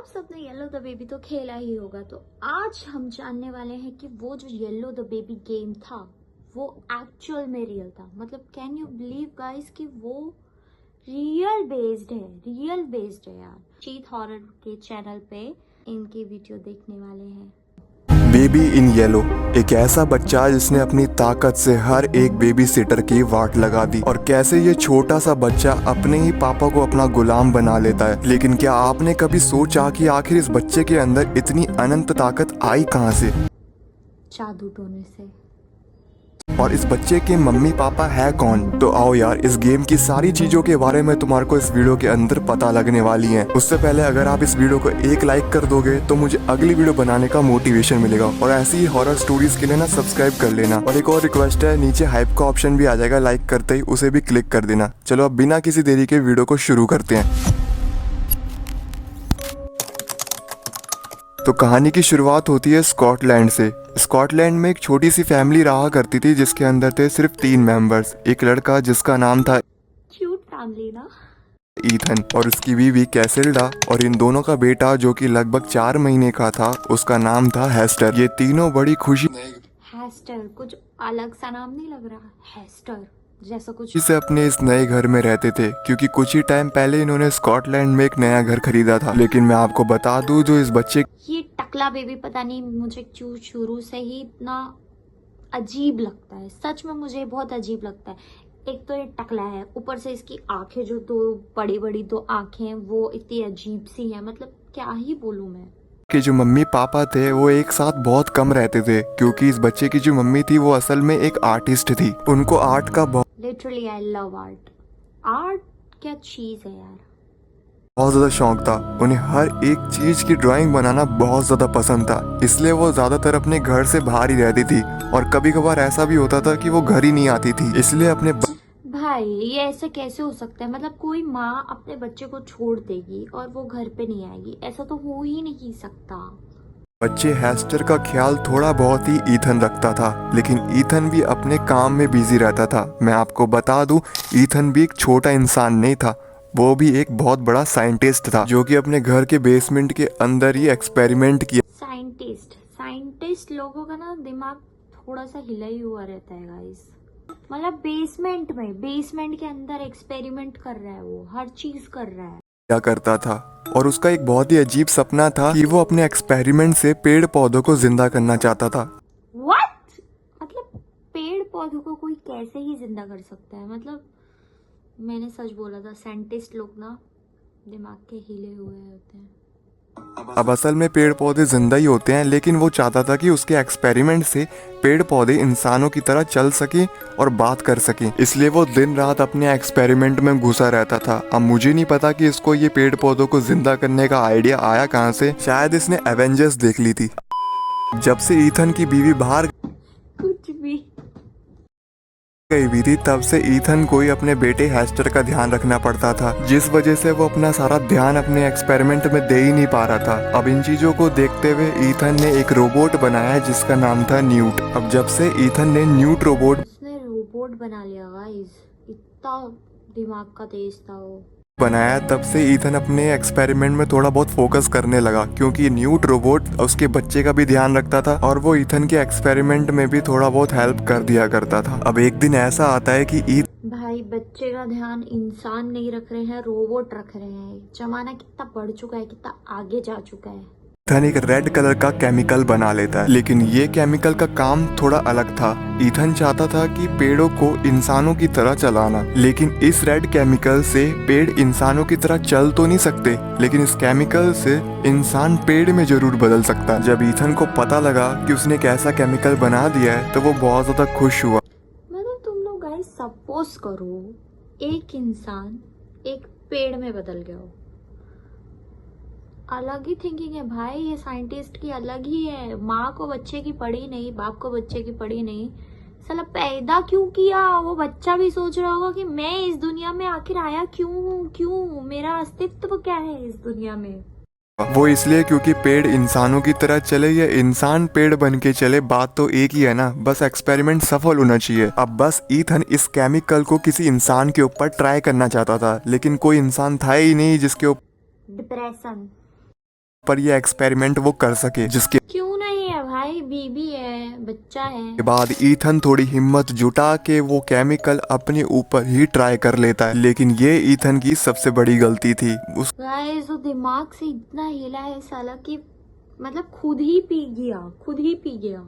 सबने yellow the baby तो खेला ही होगा, तो आज हम जानने वाले हैं कि वो जो येलो द बेबी गेम था वो एक्चुअल में रियल था। मतलब कैन यू बिलीव गाइस कि वो रियल बेस्ड है यार। चीत हॉरर के चैनल पे इनकी वीडियो देखने वाले हैं। बेबी इन येलो, एक ऐसा बच्चा जिसने अपनी ताकत से हर एक बेबी सिटर की वाट लगा दी। और कैसे ये छोटा सा बच्चा अपने ही पापा को अपना गुलाम बना लेता है। लेकिन क्या आपने कभी सोचा कि आखिर इस बच्चे के अंदर इतनी अनंत ताकत आई कहाँ से? जादू टोने से। और इस बच्चे के मम्मी पापा है कौन? तो आओ यार, इस गेम की सारी चीजों के बारे में तुम्हारे को इस वीडियो के अंदर पता लगने वाली है। उससे पहले अगर आप इस वीडियो को एक लाइक कर दोगे तो मुझे अगली वीडियो बनाने का मोटिवेशन मिलेगा। और ऐसी ही हॉरर स्टोरीज के लिए ना सब्सक्राइब कर लेना। और एक और रिक्वेस्ट है, नीचे हाइप का ऑप्शन भी आ जाएगा लाइक करते ही, उसे भी क्लिक कर देना। चलो अब बिना किसी देरी के वीडियो को शुरू करते हैं। तो कहानी की शुरुआत होती है स्कॉटलैंड से। स्कॉटलैंड में एक छोटी सी फैमिली रहा करती थी जिसके अंदर थे सिर्फ 3 मेंबर्स। एक लड़का जिसका नाम था क्यूट फैमिली ना। ईथन, और उसकी बीवी कैसेल्डा, और इन दोनों का बेटा जो कि लगभग 4 महीने का था, उसका नाम था हेस्टर। ये तीनों बड़ी खुशी हेस्टर, कुछ अलग सा नाम नहीं लग रहा? हेस्टर जैसा कुछ से अपने इस नए घर में रहते थे, क्योंकि कुछ ही टाइम पहले इन्होंने स्कॉटलैंड में एक नया घर खरीदा था। लेकिन मैं आपको बता दूं, जो इस बच्चे ये टकला बेबी पता नहीं मुझे क्यों शुरू से ही इतना अजीब लगता है। सच में मुझे बहुत अजीब लगता है। एक तो ये टकला है, ऊपर से इसकी आंखें जो दो बड़ी बड़ी दो आंखें हैं वो इतनी अजीब सी हैं। मतलब क्या ही बोलूं मैं। के जो मम्मी पापा थे वो एक साथ बहुत कम रहते थे, क्योंकि इस बच्चे की जो मम्मी थी वो असल में एक आर्टिस्ट थी। उनको आर्ट का literally I love art. Art क्या चीज है यार। बहुत ज्यादा शौक था। उन्हें हर एक चीज की ड्राइंग बनाना बहुत ज्यादा पसंद था, इसलिए वो ज्यादातर अपने घर से बाहर ही रहती थी। और कभी कभार ऐसा भी होता था कि वो घर ही नहीं आती थी, इसलिए अपने भाई ये ऐसे कैसे हो सकता है? मतलब कोई माँ अपने बच्चे को छोड़ देगी और वो घर पे नहीं आएगी? ऐसा तो हो ही नहीं सकता। बच्चे हेस्टर का ख्याल थोड़ा बहुत ही ईथन रखता था, लेकिन ईथन भी अपने काम में बिजी रहता था। मैं आपको बता दूं, ईथन भी एक छोटा इंसान नहीं था, वो भी एक बहुत बड़ा साइंटिस्ट था, जो कि अपने घर के बेसमेंट के अंदर ही एक्सपेरिमेंट किया। साइंटिस्ट लोगों का ना दिमाग थोड़ा सा हिला ही हुआ रहता है गाइस। मतलब बेसमेंट के अंदर एक्सपेरिमेंट कर रहा है, वो हर चीज कर रहा है। क्या करता था, और उसका एक बहुत ही अजीब सपना था कि वो अपने एक्सपेरिमेंट से पेड़ पौधों को जिंदा करना चाहता था। What? मतलब पेड़ पौधों को कोई कैसे ही जिंदा कर सकता है? मतलब मैंने सच बोला था, साइंटिस्ट लोग ना दिमाग के हिले हुए होते हैं। अब असल में पेड़ पौधे जिंदा ही होते हैं, लेकिन वो चाहता था कि उसके एक्सपेरिमेंट से पेड़ पौधे इंसानों की तरह चल सके और बात कर सके। इसलिए वो दिन रात अपने एक्सपेरिमेंट में घुसा रहता था। अब मुझे नहीं पता कि इसको ये पेड़ पौधों को जिंदा करने का आइडिया आया कहाँ से। शायद इसने एवेंजर्स देख ली थी। जब से ईथन की बीवी बाहर कुछ भी गई हुई थी, तब से ईथन को ही अपने बेटे हेस्टर का ध्यान रखना पड़ता था, जिस वजह से वो अपना सारा ध्यान अपने एक्सपेरिमेंट में दे ही नहीं पा रहा था। अब इन चीजों को देखते हुए ईथन ने एक रोबोट बनाया जिसका नाम था न्यूट। अब जब से ईथन ने न्यूट रोबोट उसने रोबोट बना लिया गाइस, इतना दिमाग का तेज था वो। बनाया, तब से ईथन अपने एक्सपेरिमेंट में थोड़ा बहुत फोकस करने लगा, क्योंकि न्यूट रोबोट उसके बच्चे का भी ध्यान रखता था और वो ईथन के एक्सपेरिमेंट में भी थोड़ा बहुत हेल्प कर दिया करता था। अब एक दिन ऐसा आता है कि भाई बच्चे का ध्यान इंसान नहीं रख रहे हैं, रोबोट रख रहे हैं। जमाना कितना बढ़ चुका है, कितना आगे जा चुका है। ईथन एक रेड कलर का केमिकल बना लेता है, लेकिन ये केमिकल का काम थोड़ा अलग था। ईथन चाहता था कि पेड़ों को इंसानों की तरह चलाना, लेकिन इस रेड केमिकल से पेड़ इंसानों की तरह चल तो नहीं सकते, लेकिन इस केमिकल से इंसान पेड़ में जरूर बदल सकता है। जब ईथन को पता लगा कि उसने एक ऐसा केमिकल बना दिया है, तो वो बहुत ज्यादा खुश हुआ। मतलब तुम लोग गाइस सपोज करो एक इंसान एक पेड़ में बदल गया हो। अलग ही थिंकिंग है भाई, ये साइंटिस्ट की अलग ही है। माँ को बच्चे की पड़ी नहीं, बाप को बच्चे की पड़ी नहीं, साला पैदा क्यों किया? वो बच्चा भी सोच रहा होगा कि मैं इस दुनिया में आखिर आया क्यों हूँ, क्यों मेरा अस्तित्व क्या है इस दुनिया में। वो इसलिए क्योंकि पेड़ इंसानों की तरह चले या इंसान पेड़ बन के चले, बात तो एक ही है ना। बस एक्सपेरिमेंट सफल होना चाहिए। अब बस ईथन इस केमिकल को किसी इंसान के ऊपर ट्राई करना चाहता था, लेकिन कोई इंसान था ही नहीं जिसके ऊपर डिप्रेशन पर ये एक्सपेरिमेंट वो कर सके। जिसके क्यों नहीं है भाई, बीबी है, बच्चा है। बाद ईथन थोड़ी हिम्मत जुटा के वो केमिकल अपने ऊपर ही ट्राई कर लेता है, लेकिन ये ईथन की सबसे बड़ी गलती थी। उस गाइस वो दिमाग से इतना हिला है साला कि मतलब खुद ही पी गया, खुद ही पी गया।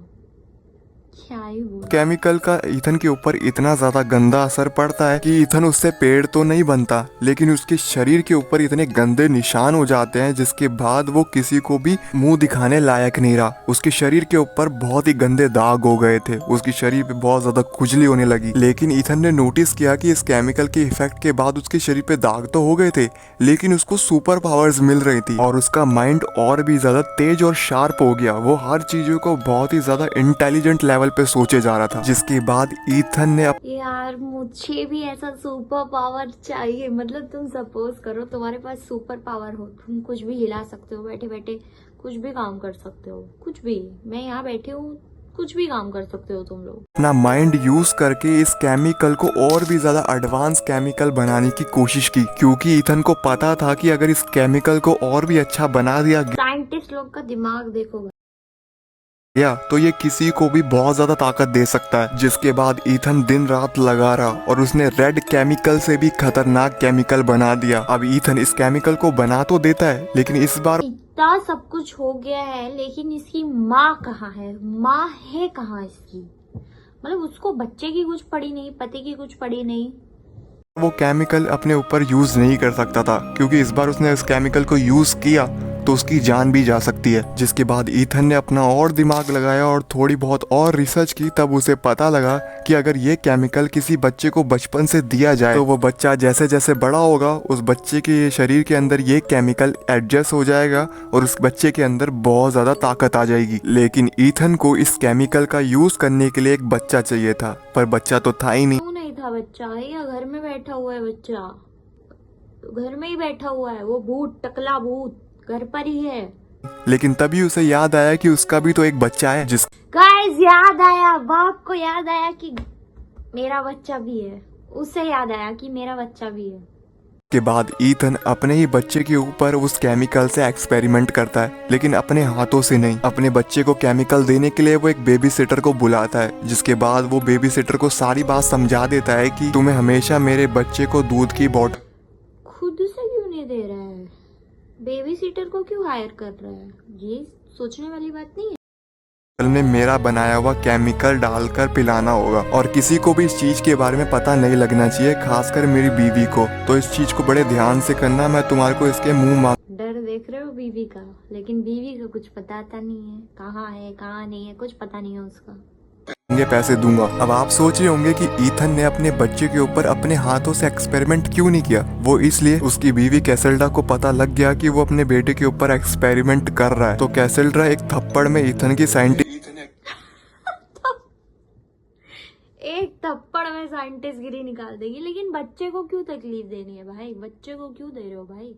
क्या ही बोल। केमिकल का ईथन के ऊपर इतना ज्यादा गंदा असर पड़ता है कि ईथन उससे पेड़ तो नहीं बनता, लेकिन उसके शरीर के ऊपर इतने गंदे निशान हो जाते हैं जिसके बाद वो किसी को भी मुंह दिखाने लायक नहीं रहा। उसके शरीर के ऊपर बहुत ही गंदे दाग हो गए थे, उसकी शरीर पे बहुत ज्यादा खुजली होने लगी। लेकिन ईथन ने नोटिस किया कि इस केमिकल के इफेक्ट के बाद उसके शरीर पे दाग तो हो गए थे, लेकिन उसको सुपर पावर्स मिल रही थी और उसका माइंड और भी ज्यादा तेज और शार्प हो गया। वो हर चीजों को बहुत ही ज्यादा इंटेलिजेंट लेवल पे सोचे जा रहा था। जिसके बाद ईथन ने यार मुझे भी ऐसा सुपर पावर चाहिए। मतलब तुम सपोज करो तुम्हारे पास सुपर पावर हो, तुम कुछ भी हिला सकते हो, बैठे बैठे कुछ भी काम कर सकते हो, कुछ भी। मैं यहाँ बैठी हूँ, कुछ भी काम कर सकते हो तुम लोग। अपना माइंड यूज करके इस केमिकल को और भी ज्यादा एडवांस केमिकल बनाने की कोशिश की, क्योंकि ईथन को पता था कि अगर इस केमिकल को और भी अच्छा बना दिया साइंटिस्ट लोग का दिमाग देखो। गया तो ये किसी को भी बहुत ज्यादा ताकत दे सकता है। जिसके बाद ईथन दिन रात लगा रहा और उसने रेड केमिकल से भी खतरनाक केमिकल बना दिया। अब ईथन इस केमिकल को बना तो देता है, लेकिन इस बार इतना सब कुछ हो गया है, लेकिन इसकी माँ कहाँ है? माँ है कहाँ इसकी? मतलब उसको बच्चे की कुछ पड़ी नहीं, पति की कुछ पड़ी नहीं। वो केमिकल अपने ऊपर यूज नहीं कर सकता था, क्योंकि इस बार उसने इस केमिकल को यूज किया तो उसकी जान भी जा सकती है। जिसके बाद ईथन ने अपना और दिमाग लगाया और थोड़ी बहुत और रिसर्च की। तब उसे पता लगा कि अगर ये केमिकल किसी बच्चे को बचपन से दिया जाए तो वो बच्चा जैसे जैसे बड़ा होगा उस बच्चे के शरीर के अंदर ये केमिकल एडजस्ट हो जाएगा और उस बच्चे के अंदर बहुत ज्यादा ताकत आ जाएगी। लेकिन ईथन को इस केमिकल का यूज करने के लिए एक बच्चा चाहिए था, पर बच्चा तो था ही नहीं। क्यों नहीं था बच्चा? या घर में बैठा हुआ है बच्चा, घर में ही बैठा हुआ है वो भूत, टकला भूत घर पर ही है। लेकिन तभी उसे याद आया कि उसका भी तो एक बच्चा है। जिस गाइस याद आया, बाप को याद आया कि मेरा बच्चा भी है। उसे याद आया कि मेरा बच्चा भी है। के बाद ईथन अपने ही बच्चे के ऊपर उस केमिकल से एक्सपेरिमेंट करता है, लेकिन अपने हाथों से नहीं। अपने बच्चे को केमिकल देने के लिए वो एक बेबी सिटर को बुलाता है। जिसके बाद वो बेबी सिटर को सारी बात समझा देता है कि तुम्हें हमेशा मेरे बच्चे को दूध की बोतल खुद से क्यों नहीं दे रहा है? बेबी सीटर को क्यों हायर कर रहा है? ये सोचने वाली बात नहीं है। में मेरा बनाया हुआ केमिकल डालकर पिलाना होगा और किसी को भी इस चीज के बारे में पता नहीं लगना चाहिए, खासकर मेरी बीवी को। तो इस चीज को बड़े ध्यान से करना। मैं तुम्हारे को इसके मुंह मांग डर देख रहे हो बीवी का, लेकिन बीवी का कुछ पता नहीं है, कहाँ है कहाँ नहीं है, कुछ पता नहीं है उसका। ये पैसे दूंगा। अब आप सोच रहे होंगे कि ईथन ने अपने बच्चे के ऊपर अपने हाथों से एक्सपेरिमेंट क्यों नहीं किया। वो इसलिए उसकी बीवी कैसेल्डा को पता लग गया कि वो अपने बेटे के ऊपर एक्सपेरिमेंट कर रहा है। तो कैसेल्डा एक थप्पड़ में ईथन की साइंटिस्ट एक थप्पड़ में साइंटिस्ट गिरी निकाल देगी। लेकिन बच्चे को क्यों तकलीफ देनी है भाई? बच्चे को क्यों दे रहे हो भाई?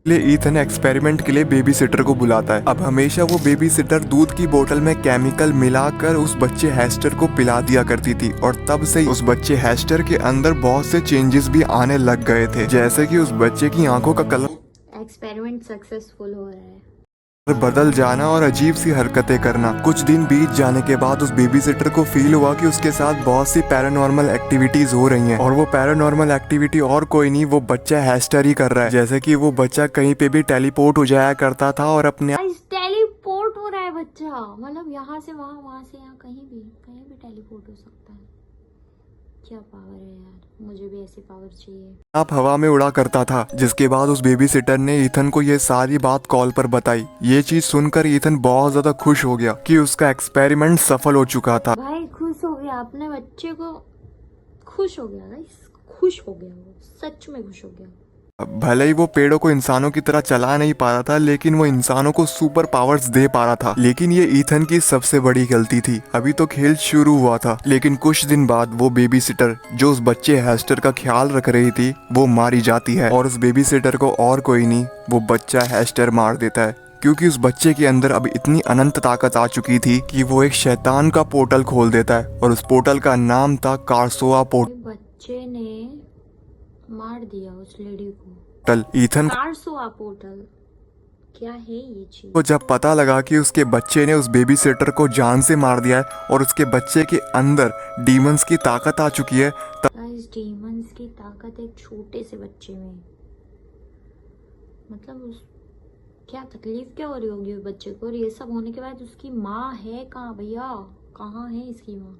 लिए ईथन एक्सपेरिमेंट के लिए बेबी सिटर को बुलाता है। अब हमेशा वो बेबी सिटर दूध की बोतल में केमिकल मिलाकर उस बच्चे हैस्टर को पिला दिया करती थी और तब से उस बच्चे हैस्टर के अंदर बहुत से चेंजेस भी आने लग गए थे, जैसे कि उस बच्चे की आंखों का कलर एक्सपेरिमेंट सक्सेसफुल हो रहा है। बदल जाना और अजीब सी हरकतें करना। कुछ दिन बीत जाने के बाद उस बेबी सिटर को फील हुआ कि उसके साथ बहुत सी पैरानॉर्मल एक्टिविटीज हो रही हैं और वो पैरानॉर्मल एक्टिविटी और कोई नहीं, वो बच्चा हैस्टर ही कर रहा है। जैसे कि वो बच्चा कहीं पे भी टेलीपोर्ट हो जाया करता था और अपने टेलीपोर्ट हो रहा है बच्चा, मतलब यहाँ से वहाँ, वहाँ से यहाँ, कहीं भी टेलीपोर्ट हो सकता है। क्या पावर है यार, मुझे भी ऐसी पावर चाहिए। आप हवा में उड़ा करता था। जिसके बाद उस बेबी सिटर ने ईथन को ये सारी बात कॉल पर बताई। ये चीज सुनकर ईथन बहुत ज्यादा खुश हो गया कि उसका एक्सपेरिमेंट सफल हो चुका था। भाई खुश हो गया, अपने बच्चे को खुश हो गया गाइस, खुश हो गया, वो सच में खुश हो गया। भले ही वो पेड़ों को इंसानों की तरह चला नहीं पा रहा था, लेकिन वो इंसानों को सुपर पावर्स दे पा रहा था। लेकिन ये ईथन की सबसे बड़ी गलती थी। अभी तो खेल शुरू हुआ था, लेकिन कुछ दिन बाद वो बेबी सिटर जो उस बच्चे हैस्टर का ख्याल रख रही थी वो मारी जाती है और उस बेबी सिटर को और कोई नहीं, वो बच्चा हैस्टर मार देता है। क्योंकि उस बच्चे के अंदर अब इतनी अनंत ताकत आ चुकी थी कि वो एक शैतान का पोर्टल खोल देता है और उस पोर्टल का नाम था कारसोआ पोर्टल। बच्चे ने मार दिया उस लेडी को। ईथन कारसोआ पोर्टल, क्या है ये चीज? को जब पता लगा कि उसके बच्चे ने उस बेबी सिटर को जान से मार दिया है और उसके बच्चे के अंदर डीमंस की ताकत आ चुकी है, गाइस, डीमंस की ताकत एक छोटे से बच्चे में, मतलब उस क्या तकलीफ क्या हो रही होगी उस बच्चे को, और ये सब होने के बाद उसकी माँ है कहाँ भैया, कहाँ है इसकी माँ?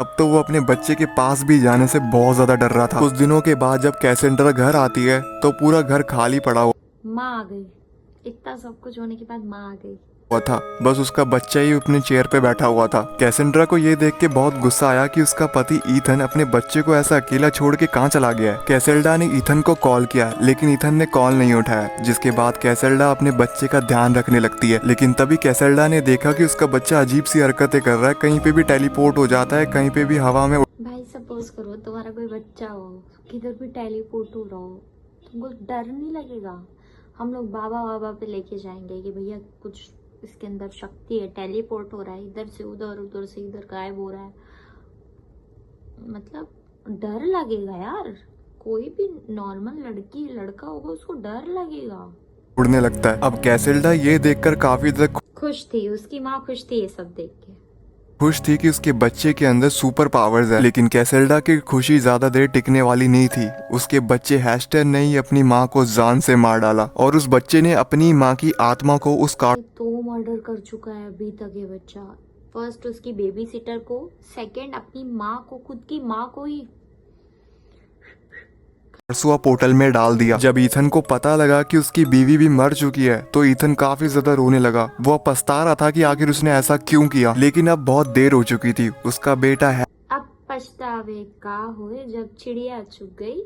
अब तो वो अपने बच्चे के पास भी जाने से बहुत ज्यादा डर रहा था। कुछ दिनों के बाद जब कैसेंड्रा घर आती है तो पूरा घर खाली पड़ा माँ आ गई, इतना सब कुछ होने के बाद माँ आ गई। हुआ था, बस उसका बच्चा ही अपने चेयर पे बैठा हुआ था। कैसेंड्रा को ये देख के बहुत गुस्सा आया कि उसका पति ईथन अपने बच्चे को ऐसा अकेला छोड़ के कहाँ चला गया है। कैसेल्डा ने ईथन को कॉल किया लेकिन ईथन ने कॉल नहीं उठाया, जिसके बाद कैसेल्डा अपने बच्चे का ध्यान रखने लगती है। लेकिन तभी कैसेल्डा ने देखा कि उसका बच्चा अजीब सी हरकतें कर रहा है, कहीं पे भी टेलीपोर्ट हो जाता है, कहीं पे भी हवा में भाई सपोज करो तुम्हारा कोई बच्चा हो, किधर भी टेलीपोर्ट हो रहा हो, तुमको डर नहीं लगेगा? हम लोग बाबा बाबा पे लेके जाएंगे कि भैया कुछ इसके अंदर शक्ति है, टेलीपोर्ट हो रहा है, इधर से उधर, उधर से इधर गायब हो रहा है, मतलब डर लगेगा यार। कोई भी नॉर्मल लड़की लड़का होगा उसको डर लगेगा। उड़ने लगता है। अब कैसेल्डा ये देखकर काफी ज्यादा खुश थी, उसकी माँ खुश थी ये सब देख के। खुश थी कि उसके बच्चे के अंदर सुपर पावर्स है, लेकिन कैसेल्डा की खुशी ज्यादा देर टिकने वाली नहीं थी। उसके बच्चे हैस्टर ने ही अपनी माँ को जान से मार डाला और उस बच्चे ने अपनी माँ की आत्मा को उस तो मर्डर कर चुका है अभी तक ये बच्चा। फर्स्ट उसकी बेबी सिटर को, सेकंड अपनी माँ को, खुद की माँ को ही। कार्सुआ पोर्टल में डाल दिया। जब ईथन को पता लगा कि उसकी बीवी भी मर चुकी है तो ईथन काफी ज्यादा रोने लगा। वो पछता रहा था कि आखिर उसने ऐसा क्यों किया, लेकिन अब बहुत देर हो चुकी थी। उसका बेटा अब पछतावे का होए जब चिड़िया चुग गई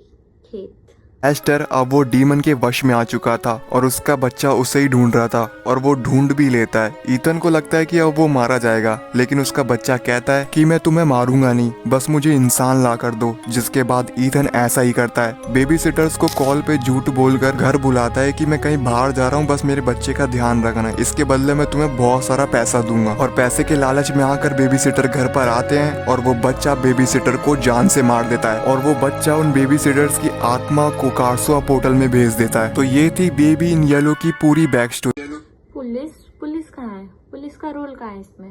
खेत। हैस्टर अब वो डीमन के वश में आ चुका था और उसका बच्चा उसे ही ढूंढ रहा था और वो ढूंढ भी लेता है। ईथन को लगता है कि अब वो मारा जाएगा, लेकिन उसका बच्चा कहता है कि मैं तुम्हें मारूंगा नहीं, बस मुझे इंसान ला कर दो। जिसके बाद ईथन ऐसा ही करता है। बेबी सिटर्स को कॉल पे झूठ बोलकर घर बुलाता है कि मैं कहीं बाहर जा रहा हूँ, बस मेरे बच्चे का ध्यान रखना, इसके बदले में तुम्हें बहुत सारा पैसा दूंगा। और पैसे के लालच में आकर बेबी सिटर घर पर आते हैं और वो बच्चा बेबी सिटर को जान से मार देता है और वो बच्चा उन बेबी सिटर्स की आत्मा को कार्सुआ पोर्टल में भेज देता है। तो ये थी बेबी इन येलो की पूरी बैक स्टोरी। पुलिस कहाँ है? पुलिस का रोल कहाँ है इसमें?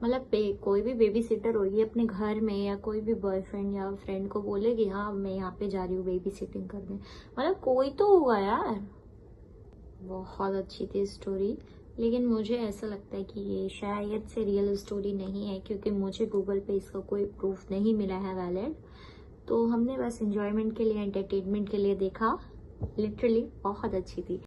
मतलब कोई भी बेबी सिटर होगी अपने घर में, या कोई भी बॉयफ्रेंड या फ्रेंड को बोलेगी हाँ मैं यहाँ पे जा रही हूँ बेबी सिटिंग करने, मतलब कोई तो होगा यार। बहुत अच्छी थी स्टोरी, लेकिन मुझे ऐसा लगता है कि ये शायद से रियल स्टोरी नहीं है, क्योंकि मुझे गूगल पे इसका कोई प्रूफ नहीं मिला है वैलिड। तो हमने बस एंजॉयमेंट के लिए, एंटरटेनमेंट के लिए देखा। लिटरली बहुत अच्छी थी।